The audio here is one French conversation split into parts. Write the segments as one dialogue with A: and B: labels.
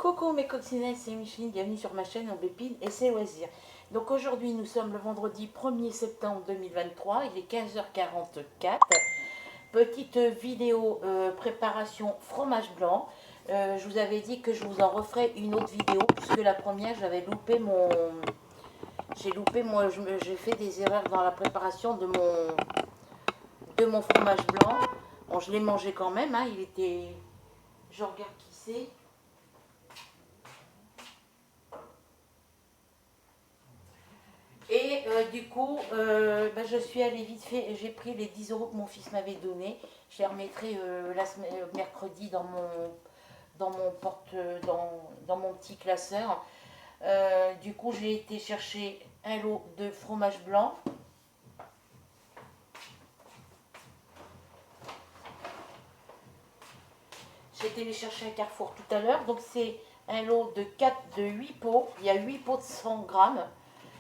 A: Coucou mes coccinelles, c'est Micheline, bienvenue sur ma chaîne Aubépine et ses loisirs. Donc aujourd'hui nous sommes le vendredi 1er septembre 2023, il est 15h44. Petite vidéo préparation fromage blanc. Je vous avais dit que je vous en referai une autre vidéo puisque la première j'avais loupé mon... j'ai fait des erreurs dans la préparation de mon fromage blanc. Bon, je l'ai mangé quand même, hein, il était... Je regarde qui c'est. Et du coup, je suis allée vite fait, j'ai pris les 10 euros que mon fils m'avait donné. Je les remettrai mercredi dans mon petit classeur. Du coup, j'ai été chercher un lot de fromage blanc. J'ai été les chercher à Carrefour tout à l'heure. Donc, c'est un lot de 8 pots. Il y a 8 pots de 100 grammes.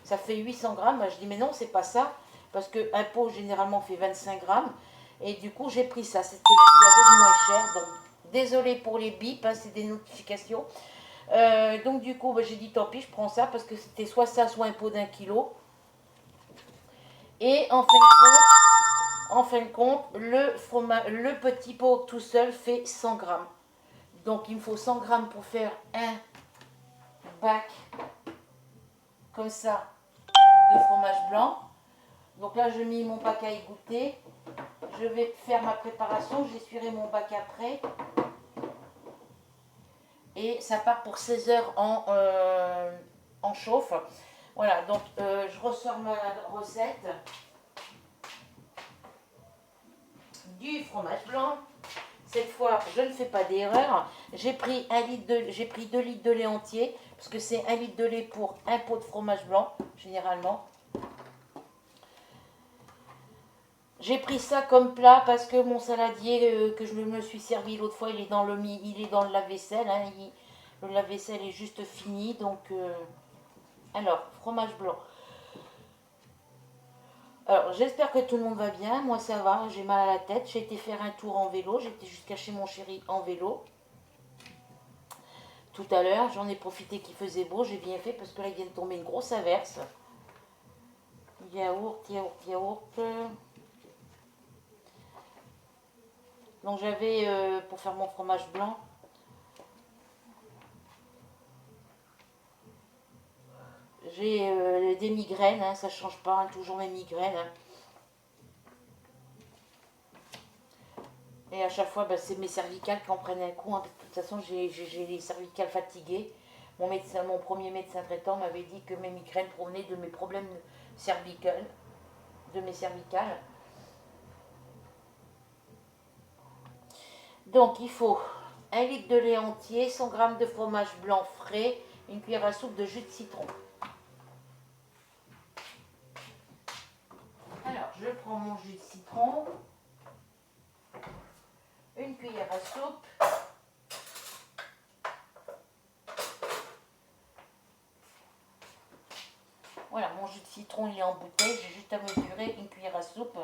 A: Ça fait 800 grammes. Moi, je dis, mais non, c'est pas ça. Parce qu'un pot, généralement, fait 25 grammes. Et du coup, j'ai pris ça. C'était ce qu'il y avait de moins cher. Donc, désolé pour les bips, hein, c'est des notifications. Donc, du coup, j'ai dit, tant pis, je prends ça. Parce que c'était soit ça, soit un pot d'1 kilo. Et en fin de compte, le petit pot tout seul fait 100 grammes. Donc, il me faut 100 grammes pour faire un bac comme ça de fromage blanc. Donc là, je mets mon bac à égoutter. Je vais faire ma préparation. J'essuierai mon bac après. Et ça part pour 16 heures en chauffe. Voilà, donc je ressors ma recette du fromage blanc. Cette fois, je ne fais pas d'erreur. J'ai pris 2 litres de lait entier, parce que c'est 1 litre de lait pour un pot de fromage blanc, généralement. J'ai pris ça comme plat parce que mon saladier que je me suis servi l'autre fois, il est dans le lave-vaisselle. Hein, le lave-vaisselle est juste fini. Donc, alors, fromage blanc. Alors, j'espère que tout le monde va bien. Moi, ça va. J'ai mal à la tête. J'ai été faire un tour en vélo. J'étais jusqu'à chez mon chéri en vélo. Tout à l'heure, j'en ai profité qu'il faisait beau. J'ai bien fait parce que là, il vient de tomber une grosse averse. Yaourt. Donc, j'avais, pour faire mon fromage blanc, j'ai des migraines, hein, ça ne change pas, hein, toujours mes migraines. Hein. Et à chaque fois, c'est mes cervicales qui en prennent un coup. Hein. De toute façon, j'ai les cervicales fatiguées. Mon premier médecin traitant m'avait dit que mes migraines provenaient de mes problèmes cervicales, de mes cervicales. Donc, il faut 1 litre de lait entier, 100 g de fromage blanc frais, une cuillère à soupe de jus de citron. Alors, je prends mon jus de citron, une cuillère à soupe. Voilà, mon jus de citron il est en bouteille, j'ai juste à mesurer une cuillère à soupe.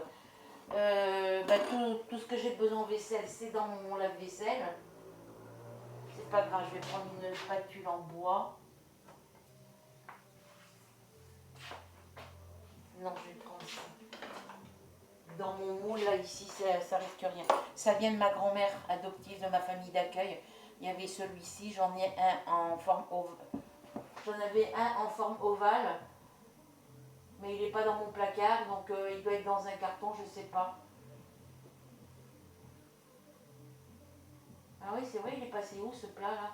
A: Tout ce que j'ai besoin en vaisselle, c'est dans mon lave-vaisselle. C'est pas grave, je vais prendre une spatule en bois. Non, je vais prendre ça. Dans mon moule, là, ici, ça risque rien. Ça vient de ma grand-mère adoptive, de ma famille d'accueil. Il y avait celui-ci, j'en ai un en forme ovale. J'en avais un en forme ovale. Mais il n'est pas dans mon placard, donc il doit être dans un carton, je ne sais pas. Ah oui, c'est vrai, il est passé où ce plat-là?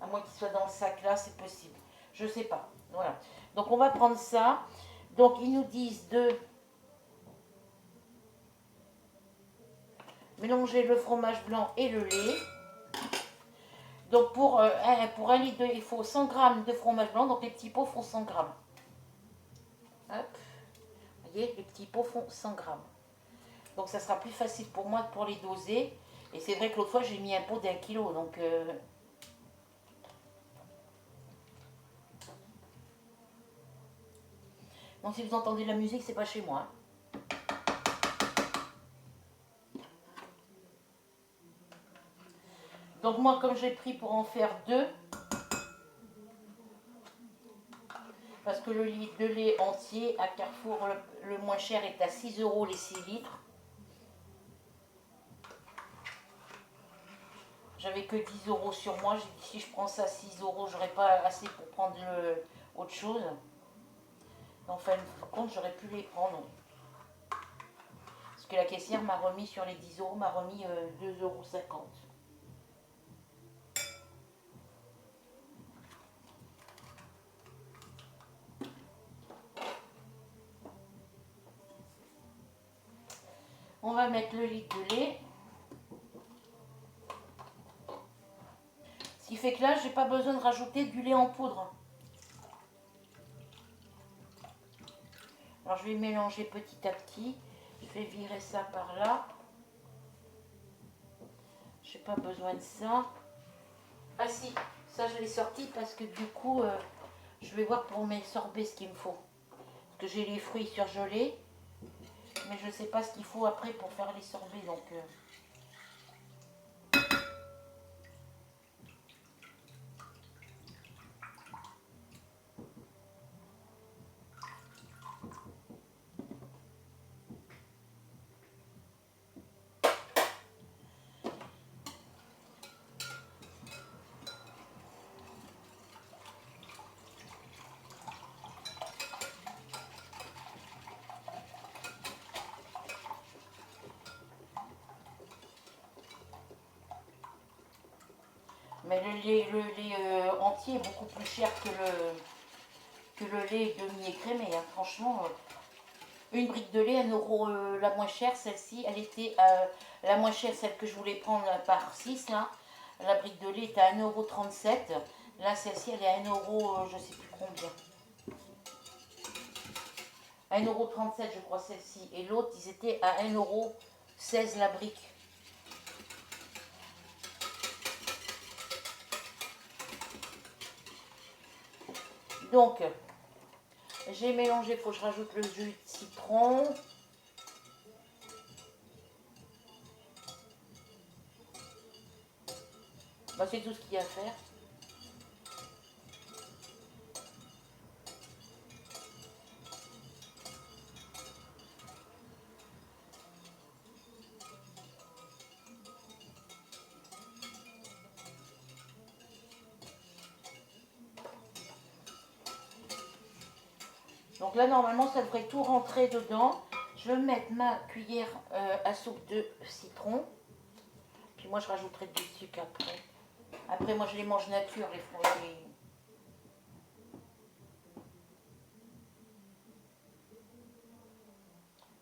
A: À moins qu'il soit dans le sac là, c'est possible. Je ne sais pas. Voilà. Donc on va prendre ça. Donc ils nous disent de mélanger le fromage blanc et le lait. Donc pour 1 litre, il faut 100 g de fromage blanc. Donc les petits pots font 100 g. Hop. Vous voyez, les petits pots font 100 g. Donc ça sera plus facile pour moi pour les doser. Et c'est vrai que l'autre fois j'ai mis un pot d'1 kilo. Donc si vous entendez la musique, c'est pas chez moi. Hein. Donc moi, comme j'ai pris pour en faire 2, parce que le litre de lait entier à Carrefour, le moins cher est à 6 € les 6 litres. J'avais que 10 € sur moi. J'ai dit si je prends ça à 6 €, j'aurais pas assez pour prendre autre chose. En fin de compte, j'aurais pu les prendre. Parce que la caissière m'a remis sur les 10 €, m'a remis 2,50 €. On va mettre le litre de lait. Ce qui fait que là, j'ai pas besoin de rajouter du lait en poudre. Alors je vais mélanger petit à petit. Je vais virer ça par là. J'ai pas besoin de ça. Ah si, ça je l'ai sorti parce que du coup, je vais voir pour mes sorbets ce qu'il me faut. Parce que j'ai les fruits surgelés. Mais je sais pas ce qu'il faut après pour faire les sorbets. Donc... Mais le lait entier est beaucoup plus cher que le lait demi-écrémé. Hein. Franchement, une brique de lait, 1 € la moins chère. Celle-ci, elle était la moins chère, celle que je voulais prendre par 6. Là. La brique de lait était à 1,37 €. Là, celle-ci, elle est à 1 €, je ne sais plus combien. 1,37 € je crois celle-ci. Et l'autre, ils étaient à 1,16 € la brique. Donc, j'ai mélangé, il faut que je rajoute le jus de citron. Bah, c'est tout ce qu'il y a à faire. Donc là, normalement, ça devrait tout rentrer dedans. Je vais mettre ma cuillère à soupe de citron. Puis moi, je rajouterai du sucre après. Après, moi, je les mange nature, les fruits.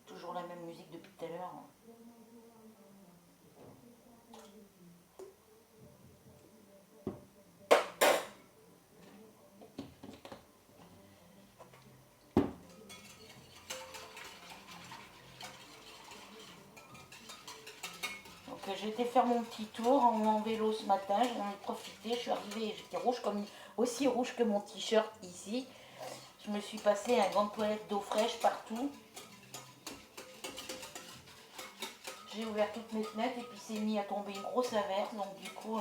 A: Toujours la même musique depuis tout à l'heure. J'ai été faire mon petit tour en vélo ce matin, j'en ai profité, je suis arrivée, j'étais rouge aussi rouge que mon t-shirt ici. Je me suis passé un gant de toilette d'eau fraîche partout. J'ai ouvert toutes mes fenêtres et puis c'est mis à tomber une grosse averse, donc du coup...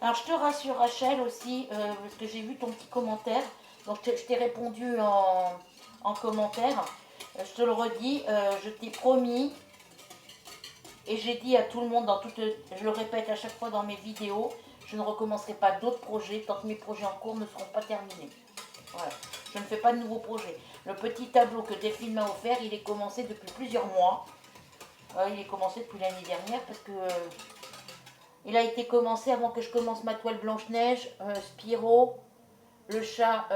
A: Alors je te rassure Rachel aussi, parce que j'ai vu ton petit commentaire, donc je t'ai répondu en commentaire. Je te le redis, je t'ai promis... Et j'ai dit à tout le monde, je le répète à chaque fois dans mes vidéos, je ne recommencerai pas d'autres projets tant que mes projets en cours ne seront pas terminés. Voilà. Je ne fais pas de nouveaux projets. Le petit tableau que Delphine m'a offert, il est commencé depuis plusieurs mois. Il est commencé depuis l'année dernière parce que il a été commencé avant que je commence ma toile Blanche-Neige, Spirou, le chat,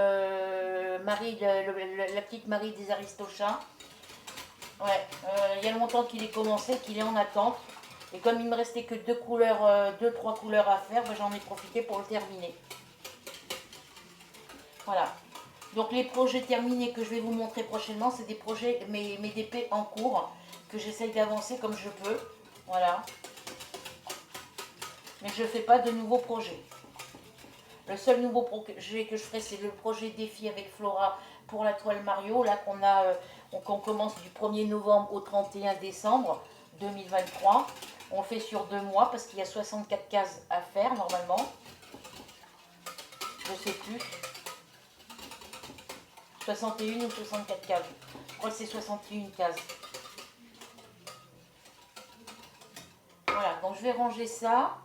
A: Marie, la petite Marie des Aristochats. Ouais, il y a longtemps qu'il est commencé, qu'il est en attente. Et comme il me restait que 2-3 couleurs à faire, ben j'en ai profité pour le terminer. Voilà. Donc les projets terminés que je vais vous montrer prochainement, c'est des projets, mes DP en cours, que j'essaye d'avancer comme je peux. Voilà. Mais je ne fais pas de nouveaux projets. Le seul nouveau projet que je ferai, c'est le projet défi avec Flora pour la toile Mario, là qu'on commence du 1er novembre au 31 décembre 2023. On le fait sur 2 mois parce qu'il y a 64 cases à faire normalement. Je sais plus. 61 ou 64 cases. Je crois que c'est 61 cases. Voilà, donc je vais ranger ça.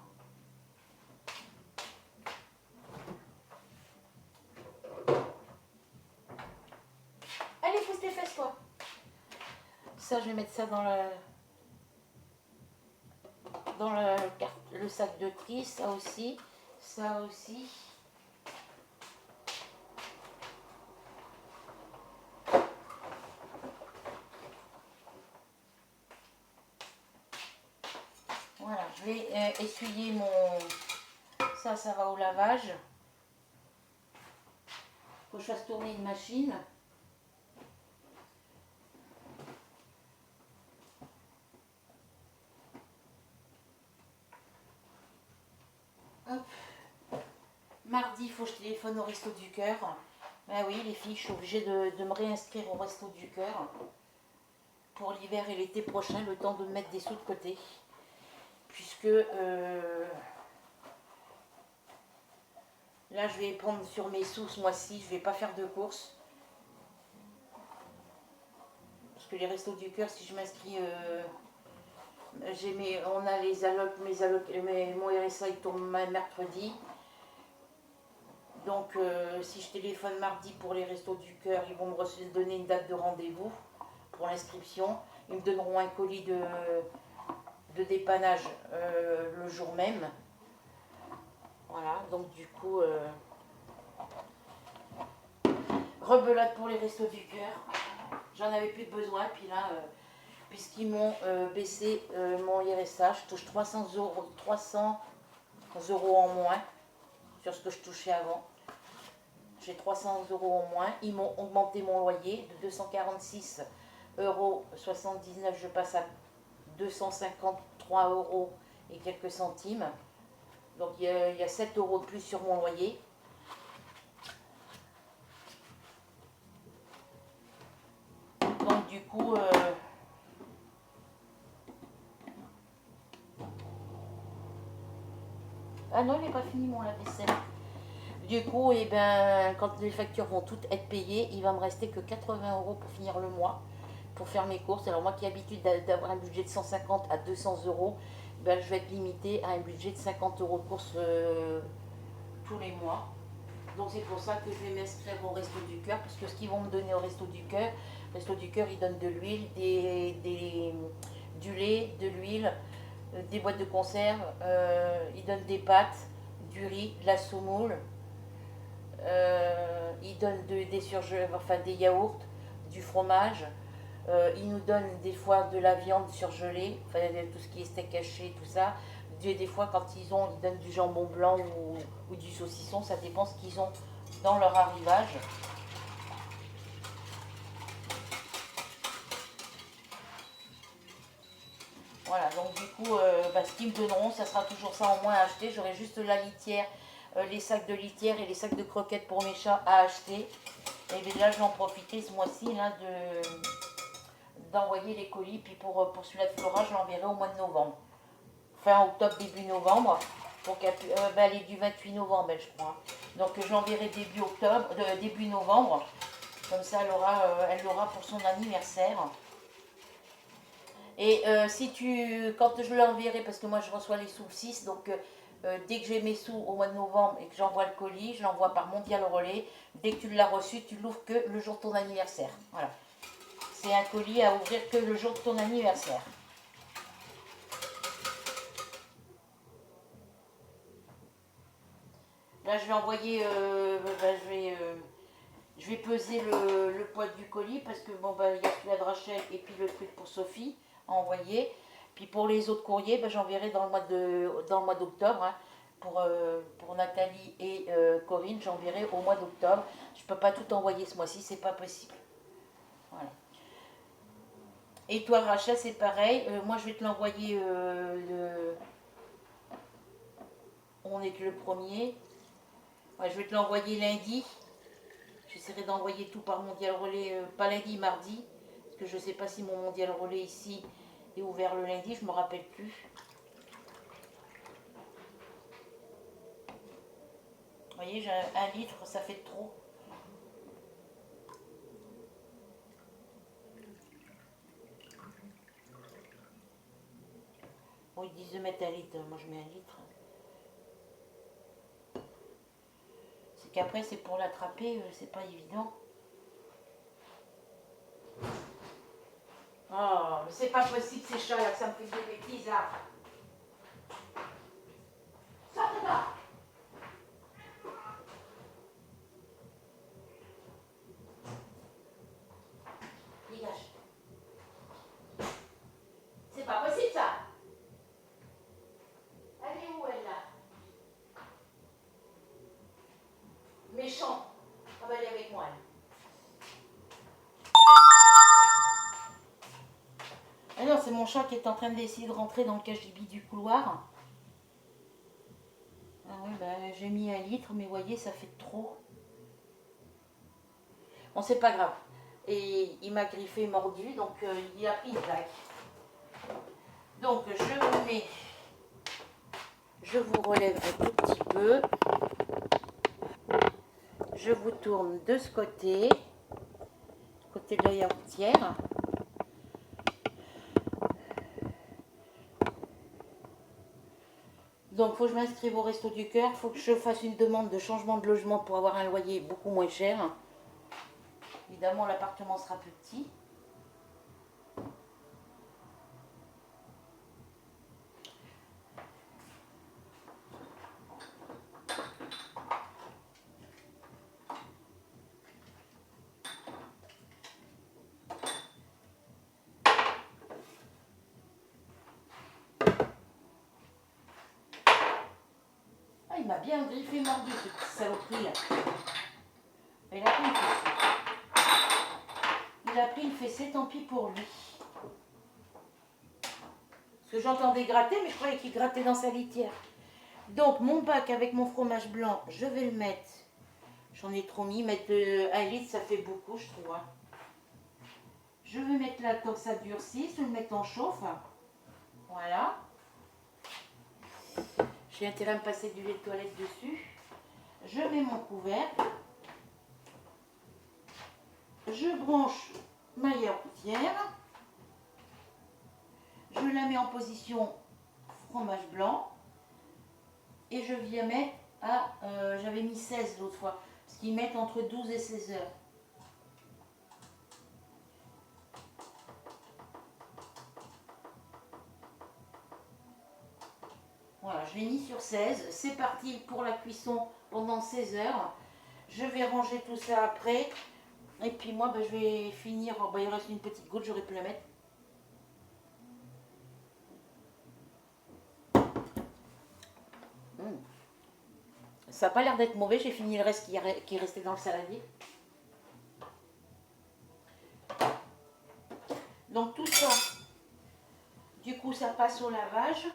A: Allez, pousse tes fesses, toi. Ça, je vais mettre ça dans le sac de tri, ça aussi. Ça aussi. Voilà, je vais essuyer mon... Ça va au lavage. Faut que je fasse tourner une machine. Hop. Mardi, il faut que je téléphone au Resto du Cœur. Ah oui, les filles, je suis obligée de me réinscrire au Resto du Cœur pour l'hiver et l'été prochain, le temps de mettre des sous de côté. Puisque là, je vais prendre sur mes sous ce mois-ci, je ne vais pas faire de courses. Parce que les Restos du Cœur, si je m'inscris, on a les allocs, mon RSA il tombe mercredi. Donc si je téléphone mardi pour les Restos du Cœur, ils vont me donner une date de rendez-vous pour l'inscription. Ils me donneront un colis de dépannage le jour même. Voilà, donc du coup, rebelote pour les Restos du Cœur. J'en avais plus besoin, puis là, puisqu'ils m'ont baissé mon RSA, je touche 300 euros en moins sur ce que je touchais avant. J'ai 300 euros en moins. Ils m'ont augmenté mon loyer de 246,79 euros. Je passe à 253 euros et quelques centimes. Donc il y a 7 euros de plus sur mon loyer. Donc du coup, ah non, il n'est pas fini mon lave-vaisselle. Du coup, eh ben, quand les factures vont toutes être payées, il va me rester que 80 euros pour finir le mois, pour faire mes courses. Alors moi qui ai l'habitude d'avoir un budget de 150 à 200 euros, ben, je vais être limitée à un budget de 50 euros de courses tous les mois. Donc c'est pour ça que je vais m'inscrire au Resto du Cœur, parce que ce qu'ils vont me donner au Resto du Cœur, ils donnent de l'huile, du lait, de l'huile, des boîtes de conserve, ils donnent des pâtes, du riz, de la semoule, ils donnent des yaourts, du fromage, ils nous donnent des fois de la viande surgelée, enfin tout ce qui est steak haché, tout ça. Des fois quand ils donnent du jambon blanc ou du saucisson, ça dépend ce qu'ils ont dans leur arrivage. Voilà, donc du coup, ce qu'ils me donneront, ça sera toujours ça en moins à acheter. J'aurai juste la litière, les sacs de litière et les sacs de croquettes pour mes chats à acheter. Et bien là, je vais en profiter ce mois-ci là, d'envoyer les colis. Puis pour celui-là de Flora, je l'enverrai au mois de novembre. Fin octobre, début novembre. Donc elle est du 28 novembre, elle, je crois. Donc je l'enverrai début novembre. Comme ça, elle l'aura pour son anniversaire. Et quand je l'enverrai, parce que moi je reçois les sous le 6, donc dès que j'ai mes sous au mois de novembre et que j'envoie le colis, je l'envoie par Mondial Relais. Dès que tu l'as reçu, tu l'ouvres que le jour de ton anniversaire. Voilà. C'est un colis à ouvrir que le jour de ton anniversaire. Là, je vais envoyer, je vais peser le poids du colis parce que bon, il y a celui de Rachel et puis le truc pour Sophie à envoyer. Puis pour les autres courriers, j'enverrai dans le mois d'octobre. Hein. Pour Nathalie et Corinne, j'enverrai au mois d'octobre. Je ne peux pas tout envoyer ce mois-ci, c'est pas possible. Voilà. Et toi, Rachel, c'est pareil. Moi, je vais te l'envoyer On est que le premier. Ouais, je vais te l'envoyer lundi. J'essaierai d'envoyer tout par Mondial Relais, pas lundi, mardi. Parce que je ne sais pas si mon Mondial Relais ici est ouvert le lundi, je ne me rappelle plus. voyez, j'ai 1 litre, ça fait trop. Bon, ils disent de mettre 1 litre, moi je mets 1 litre. C'est qu'après, c'est pour l'attraper, c'est pas évident. Oh, mais c'est pas possible ces chats là, que ça me fait des bêtises là. Sortez là. Dégage. C'est pas possible ça. Elle est où elle là? Méchant. Ah bah elle est avec moi elle. Ah non, c'est mon chat qui est en train d'essayer de rentrer dans le cagibi du couloir. Ah oui, bah, j'ai mis 1 litre, mais vous voyez, ça fait trop. Bon, c'est pas grave. Et il m'a griffé, mordu, donc il a pris une claque. Donc je vous relève un tout petit peu. Je vous tourne de ce côté de la yaourtière. Donc, il faut que je m'inscrive au Resto du Cœur. Il faut que je fasse une demande de changement de logement pour avoir un loyer beaucoup moins cher. Évidemment, l'appartement sera plus petit. Ah, il m'a bien griffé, mordu, ce petit saloperie là. Il a pris une fessée. Il a pris une fessée, tant pis pour lui. Parce que j'entendais gratter, mais je croyais qu'il grattait dans sa litière. Donc, mon bac avec mon fromage blanc, je vais le mettre. J'en ai trop mis. Mettre 1 litre, ça fait beaucoup, je trouve. Hein. Je vais mettre là tant que ça durcisse. Je vais le mettre en chauffe. Voilà. J'ai intérêt à me passer du lait de toilette dessus. Je mets mon couvercle. Je branche ma yaourtière. Je la mets en position fromage blanc. Et je viens mettre à... j'avais mis 16 l'autre fois. Parce qu'ils mettent entre 12 et 16 heures. Voilà, je l'ai mis sur 16. C'est parti pour la cuisson pendant 16 heures. Je vais ranger tout ça après. Et puis moi, je vais finir. Oh, il reste une petite goutte, j'aurais pu la mettre. Ça n'a pas l'air d'être mauvais. J'ai fini le reste qui restait dans le saladier. Donc tout ça, du coup, ça passe au lavage.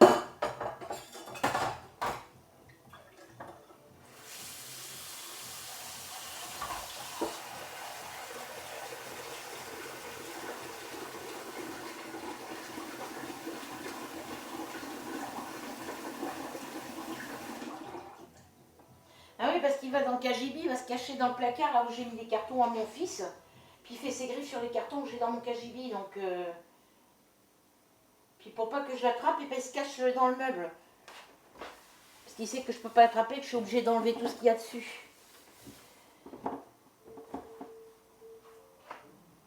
A: Ah oui, parce qu'il va dans le cagibi, il va se cacher dans le placard, là où j'ai mis les cartons à mon fils. Puis il fait ses griffes sur les cartons que j'ai dans mon cagibi, donc... Puis pour pas que je l'attrape, il se cache dans le meuble. Parce qu'il sait que je peux pas l'attraper, que je suis obligée d'enlever tout ce qu'il y a dessus.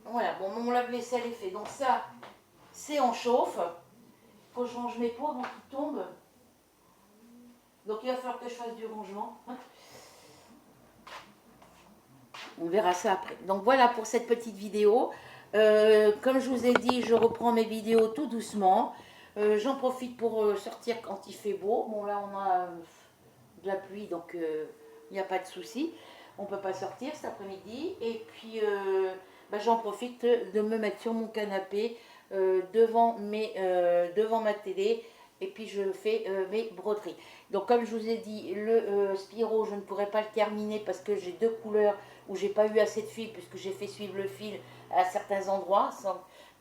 A: Voilà, bon, mon lave-vaisselle est fait. Donc ça, c'est en chauffe. Faut que je range mes pots avant qu'ils tombent. Donc il va falloir que je fasse du rangement. On verra ça après. Donc voilà pour cette petite vidéo. Comme je vous ai dit, je reprends mes vidéos tout doucement. J'en profite pour sortir quand il fait beau. Bon là on a de la pluie, donc il n'y a pas de souci. On ne peut pas sortir cet après-midi. Et puis j'en profite de me mettre sur mon canapé devant ma télé. Et puis je fais mes broderies. Donc comme je vous ai dit, le Spiro, je ne pourrais pas le terminer parce que j'ai 2 couleurs où j'ai pas eu assez de fil puisque j'ai fait suivre le fil à certains endroits.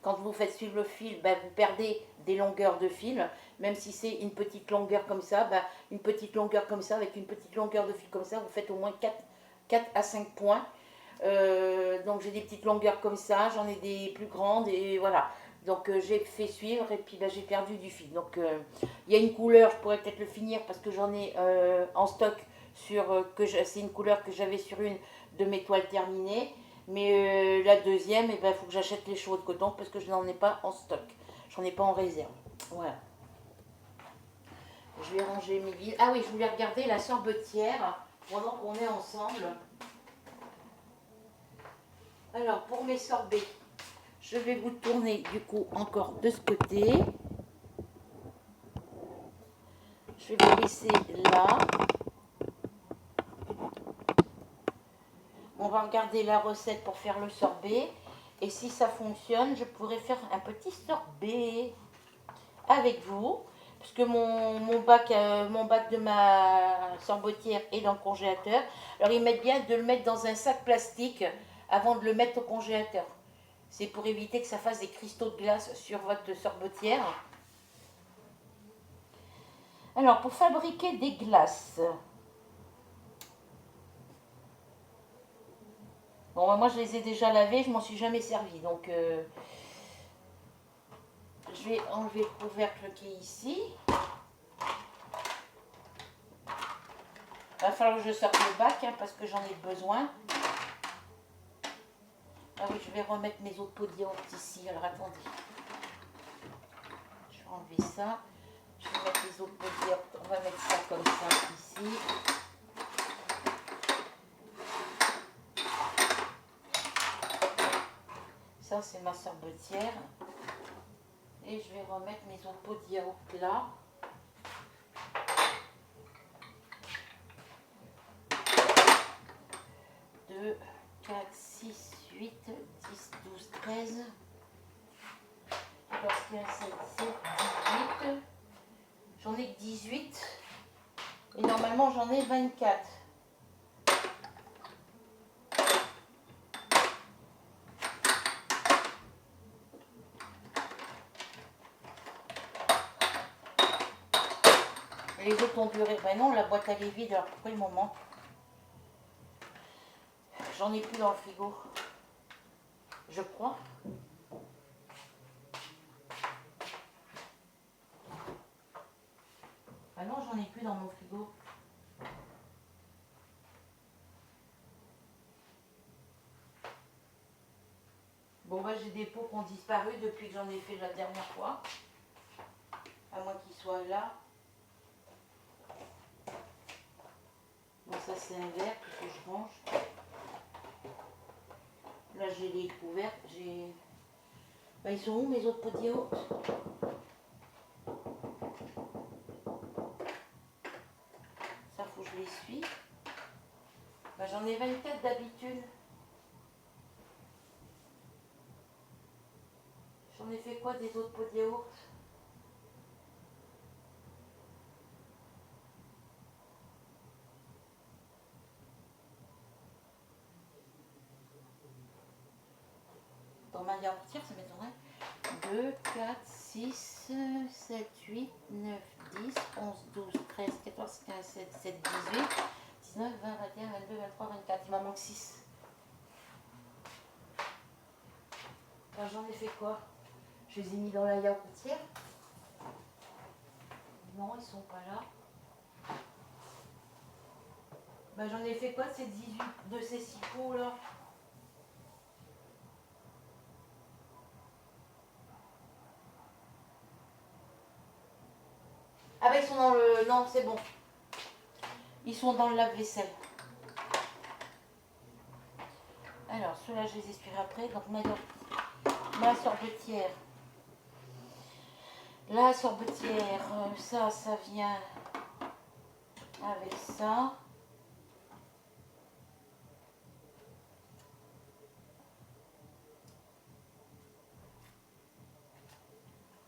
A: quand vous faites suivre le fil, ben, vous perdez des longueurs de fil, même si c'est une petite longueur comme ça, ben, une petite longueur comme ça, avec une petite longueur de fil comme ça, vous faites au moins 4 à 5 points. Donc j'ai des petites longueurs comme ça, j'en ai des plus grandes et voilà. Donc j'ai fait suivre et puis ben, j'ai perdu du fil. Donc il y a une couleur, je pourrais peut-être le finir parce que j'en ai en stock sur c'est une couleur que j'avais sur une de mes toiles terminées. Mais la deuxième, il faut que j'achète les chevaux de coton parce que je n'en ai pas en stock. J'en ai pas en réserve. Voilà. Je vais ranger mes billes. Ah oui, je voulais regarder la sorbetière pendant qu'on est ensemble. Alors, pour mes sorbets, je vais vous tourner du coup encore de ce côté. Je vais vous laisser là. On va regarder la recette pour faire le sorbet. Et si ça fonctionne, je pourrais faire un petit sorbet avec vous. Parce que mon bac de ma sorbetière est dans le congélateur. Alors, ils mettent bien de le mettre dans un sac plastique avant de le mettre au congélateur. C'est pour éviter que ça fasse des cristaux de glace sur votre sorbetière. Alors, pour fabriquer des glaces. Bon, moi, je les ai déjà lavées, je m'en suis jamais servi. Donc, je vais enlever le couvercle qui est ici. Il va falloir que je sorte le bac hein, parce que j'en ai besoin. Ah oui, je vais remettre mes autres pots de yaourt ici. Alors, attendez. Je vais enlever ça. Je vais mettre les autres pots de yaourt. On va mettre ça comme ça ici. Ça, c'est ma sorbetière. Et je vais remettre mes autres pots de yaourt là. Deux, 4, 6, 8, 10, 12, 13. 14, 15, 16, 17, 18. J'en ai que 18. Et normalement, j'en ai 24. Les autres ont duré. Ben non, la boîte elle est vide. Alors pourquoi il m'en manque? J'en ai plus dans le frigo. Je crois. Ah non, j'en ai plus dans mon frigo. Bon, bah, j'ai des pots qui ont disparu depuis que j'en ai fait la dernière fois. À moins qu'ils soient là. Bon, ça, c'est un verre que je range. Là, j'ai les couverts. Bah, ils sont où mes autres pots de yaourt? Ça, faut que je les suis. Bah, j'en ai 24 d'habitude. J'en ai fait quoi des autres pots de yaourt? Dans ma yaourtière, ça m'étonnerait. 2, 4, 6, 7, 8, 9, 10, 11, 12, 13, 14, 15, 16, 17, 18, 19, 20, 21, 22, 23, 24. Il m'en manque 6. Alors, j'en ai fait quoi? Je les ai mis dans la yaourtière. Non, ils sont pas là. Ben, j'en ai fait quoi de ces 18, de ces 6 pots là? Ah ben ils sont dans le... Non, c'est bon. Ils sont dans le lave-vaisselle. Alors, ceux-là, je les aspire après. Donc, ma sorbetière. La sorbetière, ça vient avec ça.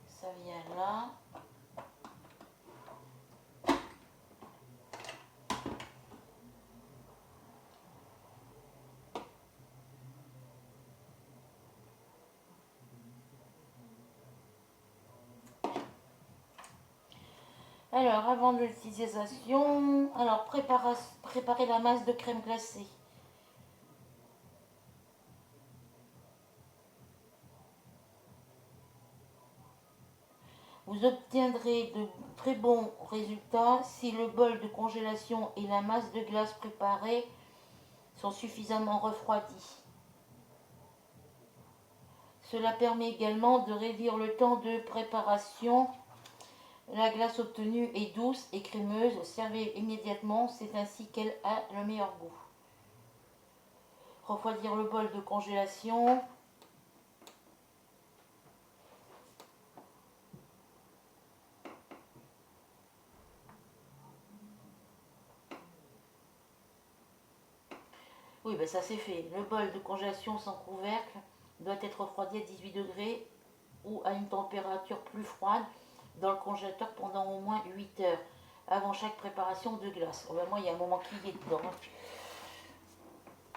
A: Ça vient là. Alors, avant de l'utilisation, alors préparez la masse de crème glacée. Vous obtiendrez de très bons résultats si le bol de congélation et la masse de glace préparée sont suffisamment refroidis. Cela permet également de réduire le temps de préparation. La glace obtenue est douce et crémeuse. Servez immédiatement, c'est ainsi qu'elle a le meilleur goût. Refroidir le bol de congélation. Oui, ben ça c'est fait. Le bol de congélation sans couvercle doit être refroidi à 18 degrés ou à une température plus froide dans le congélateur pendant au moins 8 heures avant chaque préparation de glace. Oh ben moi, il y a un moment qui est dedans.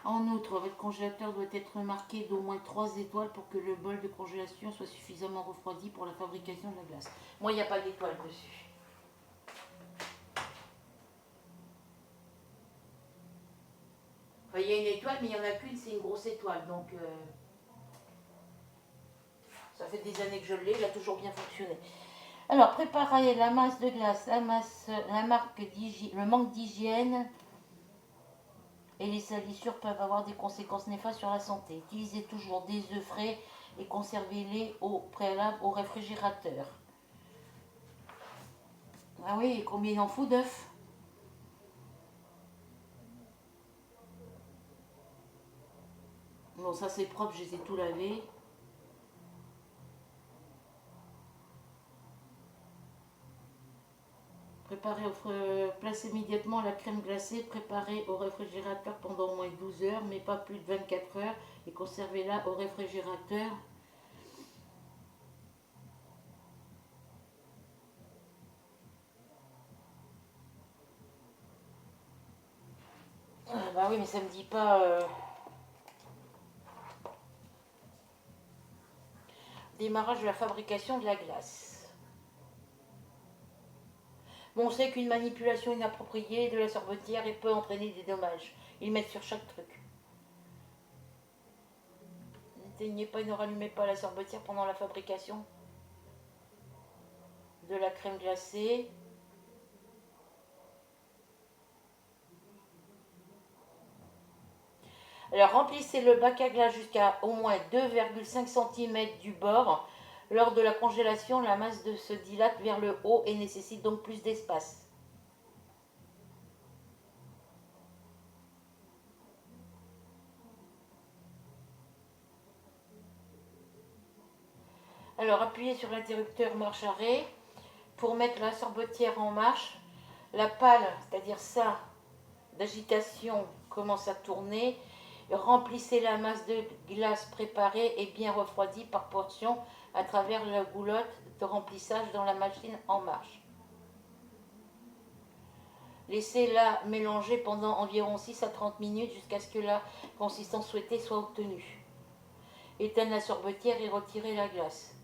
A: En outre, votre congélateur doit être marqué d'au moins 3 étoiles pour que le bol de congélation soit suffisamment refroidi pour la fabrication de la glace. Moi, il n'y a pas d'étoile dessus. Enfin, il y a une étoile, mais il n'y en a qu'une, c'est une grosse étoile. Donc, ça fait des années que je l'ai, il a toujours bien fonctionné. Alors, préparez la masse de glace, le manque d'hygiène et les salissures peuvent avoir des conséquences néfastes sur la santé. Utilisez toujours des œufs frais et conservez-les au préalable au réfrigérateur. Ah oui, combien il en faut d'œufs? Bon, ça c'est propre, je les ai tout lavés. Placez immédiatement la crème glacée préparée au réfrigérateur pendant au moins 12 heures, mais pas plus de 24 heures, et conservez-la au réfrigérateur. Ah, bah oui, mais ça me dit pas... Démarrage de la fabrication de la glace. Bon, on sait qu'une manipulation inappropriée de la sorbetière peut entraîner des dommages. Ils mettent sur chaque truc. N'éteignez pas et ne rallumez pas la sorbetière pendant la fabrication de la crème glacée. Alors remplissez le bac à glace jusqu'à au moins 2,5 cm du bord. Lors de la congélation, la masse se dilate vers le haut et nécessite donc plus d'espace. Alors appuyez sur l'interrupteur marche arrêt pour mettre la sorbetière en marche. La pale, c'est-à-dire ça, d'agitation commence à tourner. Remplissez la masse de glace préparée et bien refroidie par portion à travers la goulotte de remplissage dans la machine en marche. Laissez-la mélanger pendant environ 6 à 30 minutes jusqu'à ce que la consistance souhaitée soit obtenue. Éteignez la sorbetière et retirez la glace.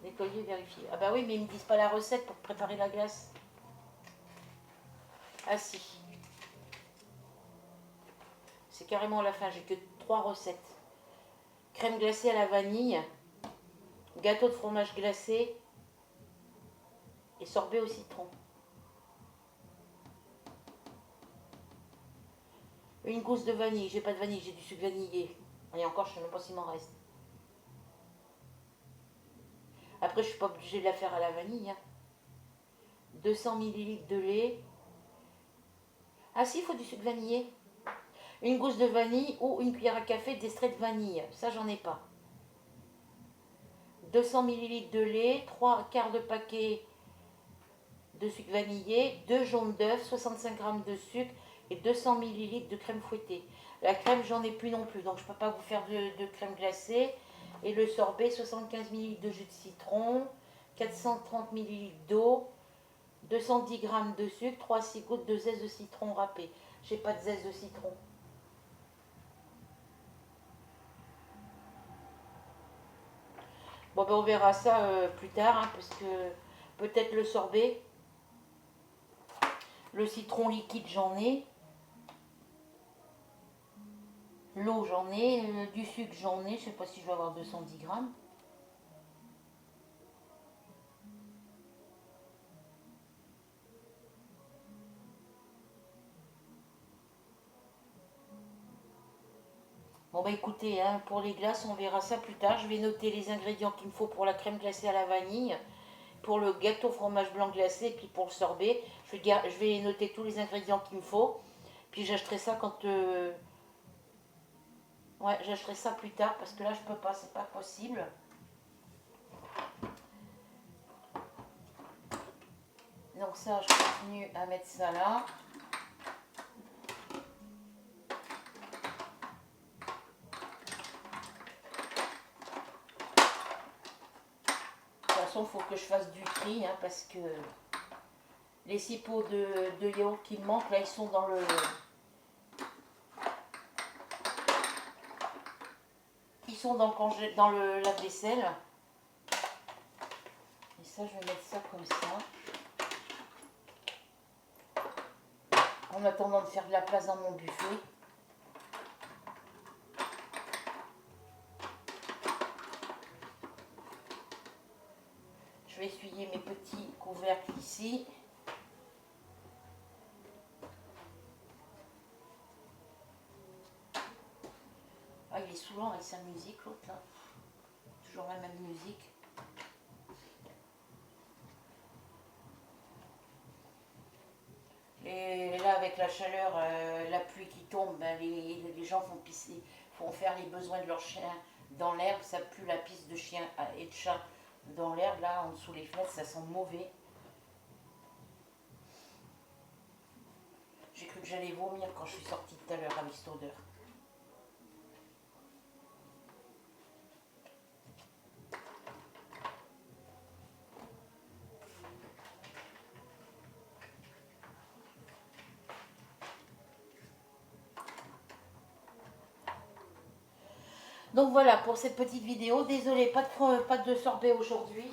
A: Nettoyer, vérifier. Ah bah oui, mais ils ne me disent pas la recette pour préparer la glace. Ah si. C'est carrément la fin, j'ai que 3 recettes. Crème glacée à la vanille, gâteau de fromage glacé et sorbet au citron. Une gousse de vanille, j'ai pas de vanille, j'ai du sucre vanillé. Et encore, je ne sais même pas s'il m'en reste. Après, je ne suis pas obligée de la faire à la vanille. 200 ml de lait. Ah si, il faut du sucre vanillé. Une gousse de vanille ou une cuillère à café d'extrait de vanille. Ça, j'en ai pas. 200 ml de lait, 3 quarts de paquet de sucre vanillé, 2 jaunes d'œufs, 65 g de sucre et 200 ml de crème fouettée. La crème, j'en ai plus non plus, donc je ne peux pas vous faire de crème glacée. Et le sorbet, 75 ml de jus de citron, 430 ml d'eau, 210 g de sucre, 3-6 gouttes de zeste de citron râpé. J'ai pas de zeste de citron. Bon, ben, on verra ça plus tard, hein, parce que peut-être le sorbet, le citron liquide, j'en ai. L'eau, j'en ai. Du sucre, j'en ai. Je sais pas si je vais avoir 210 grammes. Bon, bah écoutez, hein, pour les glaces, on verra ça plus tard. Je vais noter les ingrédients qu'il me faut pour la crème glacée à la vanille, pour le gâteau fromage blanc glacé, et puis pour le sorbet. Je vais noter tous les ingrédients qu'il me faut. Puis j'achèterai ça quand... Ouais, j'achèterai ça plus tard, parce que là, je peux pas, c'est pas possible. Donc ça, je continue à mettre ça là. De toute façon, il faut que je fasse du tri, hein, parce que les 6 pots de yaourt qui me manquent, là, ils sont dans le... Ils sont dans le lave-vaisselle. Et ça, je vais mettre ça comme ça. En attendant de faire de la place dans mon buffet. Je vais essuyer mes petits couvercles ici. Ah, il est saoulant avec sa musique, l'autre là. Toujours la même musique. Et là, avec la chaleur, la pluie qui tombe, ben, les gens font pisser, font faire les besoins de leurs chiens dans l'herbe. Ça pue la pisse de chiens et de chats dans l'herbe. Là, en dessous les fenêtres, ça sent mauvais. J'ai cru que j'allais vomir quand je suis sortie tout à l'heure avec cette odeur. Donc voilà pour cette petite vidéo. Désolée, pas de sorbet aujourd'hui.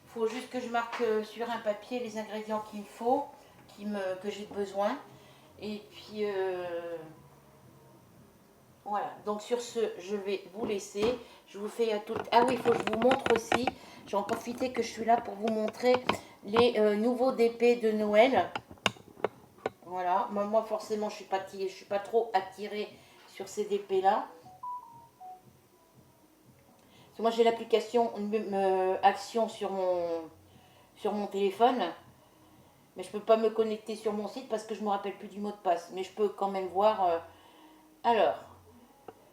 A: Il faut juste que je marque sur un papier les ingrédients qu'il me faut, que j'ai besoin. Et puis voilà. Donc sur ce, je vais vous laisser. Je vous fais à tout. Ah oui, il faut que je vous montre aussi. J'en profite que je suis là pour vous montrer les nouveaux DP de Noël. Voilà. Moi forcément, je suis pas trop attirée sur ces DP là. Moi j'ai l'application Action sur mon téléphone, mais je ne peux pas me connecter sur mon site parce que je ne me rappelle plus du mot de passe. Mais je peux quand même voir. Alors,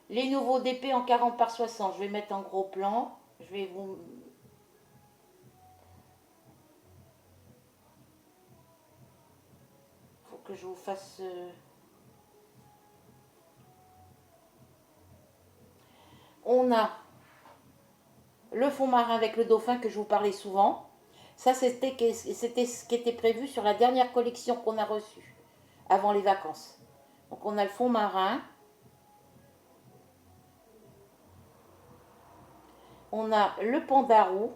A: les nouveaux DP en 40 par 60, je vais mettre en gros plan. Je vais vous... Faut que je vous fasse... On a le fond marin avec le dauphin que je vous parlais souvent. Ça, c'était ce qui était prévu sur la dernière collection qu'on a reçue avant les vacances. Donc, on a le fond marin. On a le pandarou.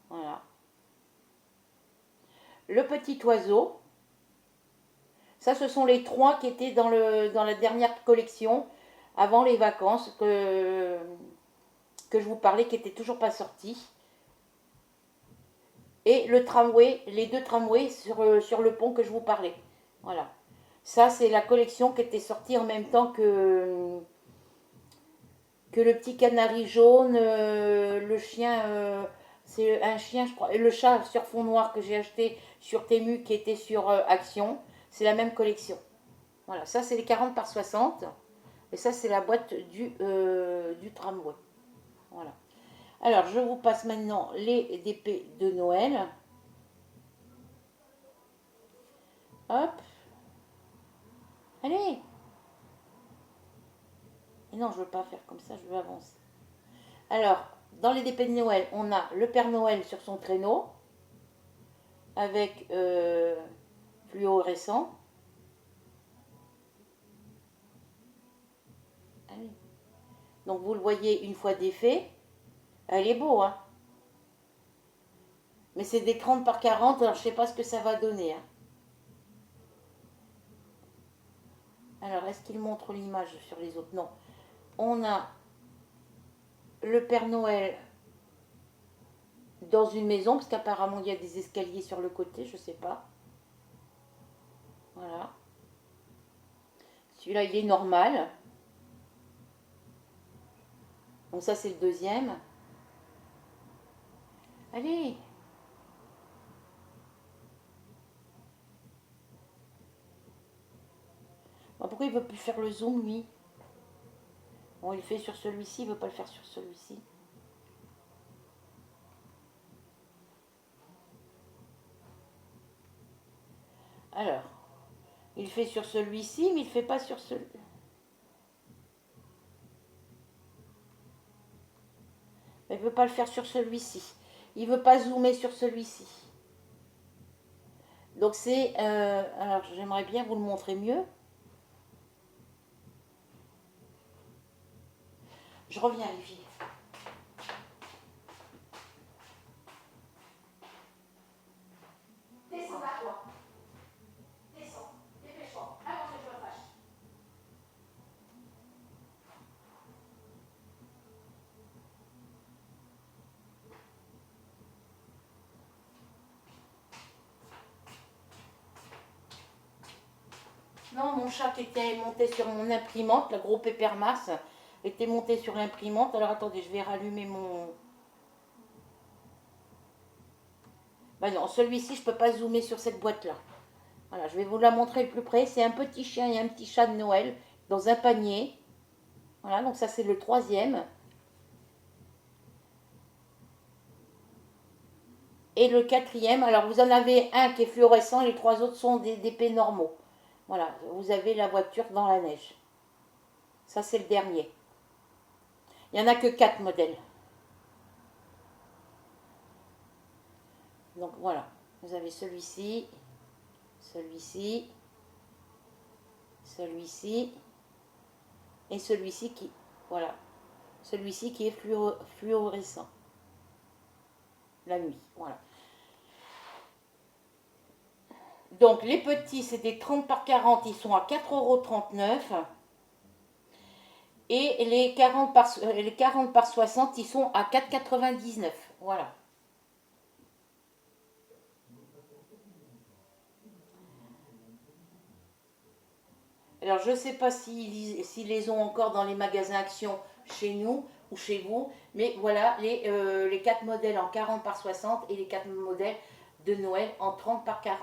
A: Voilà. Le petit oiseau. Ça, ce sont les 3 qui étaient dans la dernière collection avant les vacances que je vous parlais, qui n'étaient toujours pas sortis. Et le tramway, les 2 tramways sur le pont que je vous parlais. Voilà. Ça, c'est la collection qui était sortie en même temps que le petit canari jaune, le chien, c'est un chien, je crois, le chat sur fond noir que j'ai acheté sur Temu qui était sur Action. C'est la même collection. Voilà, ça c'est les 40 par 60. Et ça c'est la boîte du tramway. Voilà. Alors, je vous passe maintenant les DP de Noël. Hop. Allez. Et non, je ne veux pas faire comme ça, je veux avancer. Alors, dans les DP de Noël, on a le Père Noël sur son traîneau. Avec fluorescent. oui. Donc vous le voyez une fois défait. Elle est beau, hein. Mais c'est des 30 par 40, alors je sais pas ce que ça va donner. Hein. Alors, est-ce qu'il montre l'image sur les autres? Non. On a le Père Noël dans une maison, parce qu'apparemment il y a des escaliers sur le côté, je sais pas. Voilà. Celui-là, il est normal. Donc ça, c'est le deuxième. Allez. Bon, pourquoi il veut plus faire le zoom, lui? Bon, il le fait sur celui-ci, il veut pas le faire sur celui-ci. Alors, il fait sur celui-ci, mais il fait pas sur celui... Il veut pas le faire sur celui-ci. Il veut pas zoomer sur celui-ci. Donc c'est... alors, j'aimerais bien vous le montrer mieux. Je reviens, les filles. Descends à toi. Descends. Dépêche-toi. Avant que je me fâche. Non, mon chat qui était monté sur mon imprimante, le gros Pépère-Masse, était monté sur l'imprimante. Alors attendez, je vais rallumer mon... Ben non, celui-ci, je ne peux pas zoomer sur cette boîte-là. Voilà, je vais vous la montrer de plus près. C'est un petit chien et un petit chat de Noël dans un panier. Voilà, donc ça c'est le troisième. Et le quatrième, alors vous en avez un qui est fluorescent et les trois autres sont des d'épais normaux. Voilà, vous avez la voiture dans la neige. Ça c'est le dernier. Il n'y en a que 4 modèles. Donc voilà, vous avez celui-ci, celui-ci, celui-ci et celui-ci qui, voilà, celui-ci qui est fluorescent la nuit, voilà. Donc les petits, c'est des 30 par 40, ils sont à 4,39 € et les 40 par 60, ils sont à 4,99 €. Voilà. Alors, je ne sais pas s'ils les ont encore dans les magasins Action chez nous ou chez vous, mais voilà les 4 modèles en 40 par 60 et les 4 modèles de Noël en 30 par 40.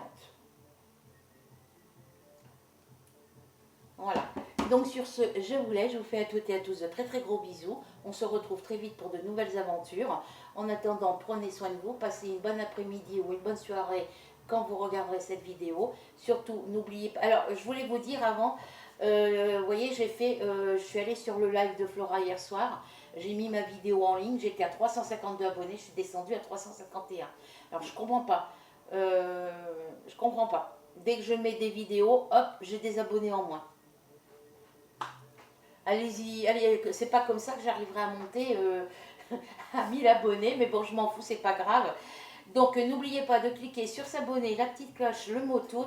A: Voilà. Donc, sur ce, je vous laisse. Je vous fais à toutes et à tous de très très gros bisous. On se retrouve très vite pour de nouvelles aventures. En attendant, prenez soin de vous. Passez une bonne après-midi ou une bonne soirée quand vous regarderez cette vidéo. Surtout, n'oubliez pas... Alors, je voulais vous dire avant... vous voyez, je suis allée sur le live de Flora hier soir. J'ai mis ma vidéo en ligne. J'étais à 352 abonnés. Je suis descendue à 351. Alors, je comprends pas. Je comprends pas. Dès que je mets des vidéos, hop, j'ai des abonnés en moins. Allez-y, allez, c'est pas comme ça que j'arriverai à monter à 1000 abonnés, mais bon, je m'en fous, c'est pas grave. Donc, n'oubliez pas de cliquer sur s'abonner, la petite cloche, le mot tout.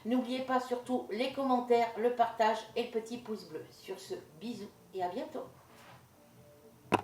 A: N'oubliez pas surtout les commentaires, le partage et le petit pouce bleu. Sur ce, bisous et à bientôt.